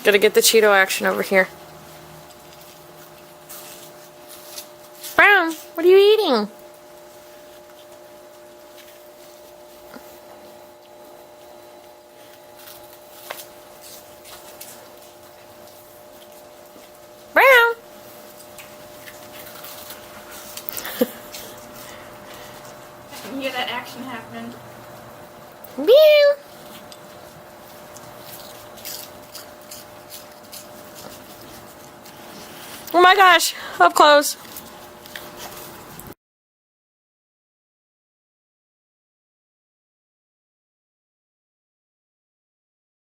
Gotta get the Cheeto action over here. Brown, what are you eating? Brown. I can hear that action happening. Meow. Oh my gosh, up close.